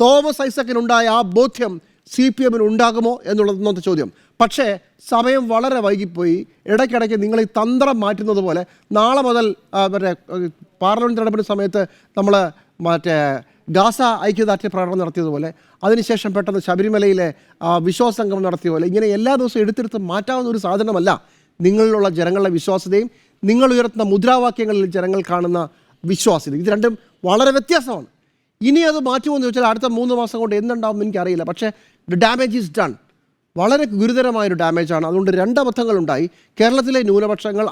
Thomas ഐസക്കിനുണ്ടായ ആ ബോധ്യം CPM-ന് ഉണ്ടാകുമോ എന്നുള്ളത് ഇന്നത്തെ ചോദ്യം. പക്ഷേ സമയം വളരെ വൈകിപ്പോയി. ഇടയ്ക്കിടയ്ക്ക് നിങ്ങൾ ഈ തന്ത്രം മാറ്റുന്നത് പോലെ നാളെ മുതൽ മറ്റേ പാർലമെൻറ്റ് തെരഞ്ഞെടുപ്പിൻ്റെ സമയത്ത് നമ്മൾ മറ്റേ ഗാസ ഐക്യദാർഢ്യ പ്രകടനം നടത്തിയതുപോലെ, അതിനുശേഷം പെട്ടെന്ന് ശബരിമലയിലെ വിശ്വാസസംഗമം നടത്തിയ പോലെ, ഇങ്ങനെ എല്ലാ ദിവസവും എടുത്തെടുത്ത് മാറ്റാവുന്ന ഒരു സാധനമല്ല നിങ്ങളിലുള്ള ജനങ്ങളുടെ വിശ്വാസ്യതയും നിങ്ങൾ ഉയർത്തുന്ന മുദ്രാവാക്യങ്ങളിൽ ജനങ്ങൾ കാണുന്ന വിശ്വാസ്യത. ഇത് രണ്ടും വളരെ വ്യത്യാസമാണ്. ഇനി അത് മാറ്റുമെന്ന് ചോദിച്ചാൽ അടുത്ത 3 മാസം കൊണ്ട് എന്തുണ്ടാവും എനിക്കറിയില്ല. പക്ഷേ ഡാമേജ് ഈസ് ഡൺ. വളരെ ഗുരുതരമായൊരു ഡാമേജാണ്. അതുകൊണ്ട് 2 അബദ്ധങ്ങളുണ്ടായി. കേരളത്തിലെ ന്യൂനപക്ഷങ്ങൾ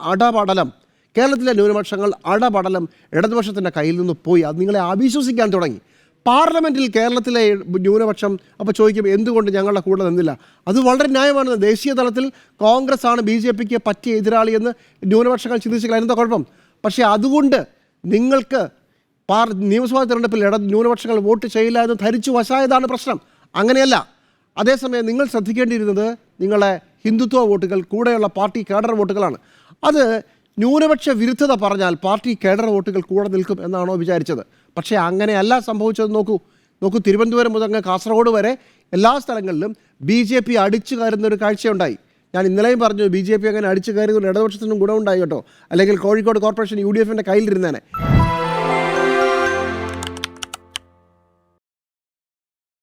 അടപടലം ഇടതുപക്ഷത്തിൻ്റെ കയ്യിൽ നിന്ന് പോയി. അത് നിങ്ങളെ അവിശ്വസിക്കാൻ തുടങ്ങി. പാർലമെൻറ്റിൽ കേരളത്തിലെ ന്യൂനപക്ഷം അപ്പോൾ ചോദിക്കും എന്തുകൊണ്ട് ഞങ്ങളുടെ കൂടെ നിന്നില്ല. അത് വളരെ ന്യായമാണ്. ദേശീയ തലത്തിൽ കോൺഗ്രസ് ആണ് BJP-ക്ക് പറ്റിയ എതിരാളിയെന്ന് ന്യൂനപക്ഷങ്ങൾ ചിന്തിച്ചില്ല. എന്താ കുഴപ്പം? പക്ഷേ അതുകൊണ്ട് നിങ്ങൾക്ക് നിയമസഭാ തെരഞ്ഞെടുപ്പിൽ ന്യൂനപക്ഷങ്ങൾ വോട്ട് ചെയ്യില്ല എന്ന് ധരിച്ചു വശായതാണ് പ്രശ്നം. അങ്ങനെയല്ല. അതേസമയം നിങ്ങൾ ശ്രദ്ധിക്കേണ്ടിയിരുന്നത് നിങ്ങളെ ഹിന്ദുത്വ വോട്ടുകൾ, കൂടെയുള്ള പാർട്ടി കേഡർ വോട്ടുകളാണ്. അത് ന്യൂനപക്ഷ വിരുദ്ധത പറഞ്ഞാൽ പാർട്ടി കേഡർ വോട്ടുകൾ കൂടെ നിൽക്കും എന്നാണോ വിചാരിച്ചത്? പക്ഷേ അങ്ങനെയല്ല സംഭവിച്ചത്. നോക്കൂ തിരുവനന്തപുരം മുതൽ കാസർഗോഡ് വരെ എല്ലാ സ്ഥലങ്ങളിലും BJP അടിച്ചു കയറുന്നൊരു കാഴ്ചയുണ്ടായി. ഞാൻ ഇന്നലെയും പറഞ്ഞു BJP അങ്ങനെ അടിച്ചു കയറിയതുകൊണ്ട് ഇടതുപക്ഷത്തിനും ഗുണമുണ്ടായി കേട്ടോ. അല്ലെങ്കിൽ കോഴിക്കോട് കോർപ്പറേഷൻ UDF-ൻ്റെ കയ്യിലിരുന്നേനെ.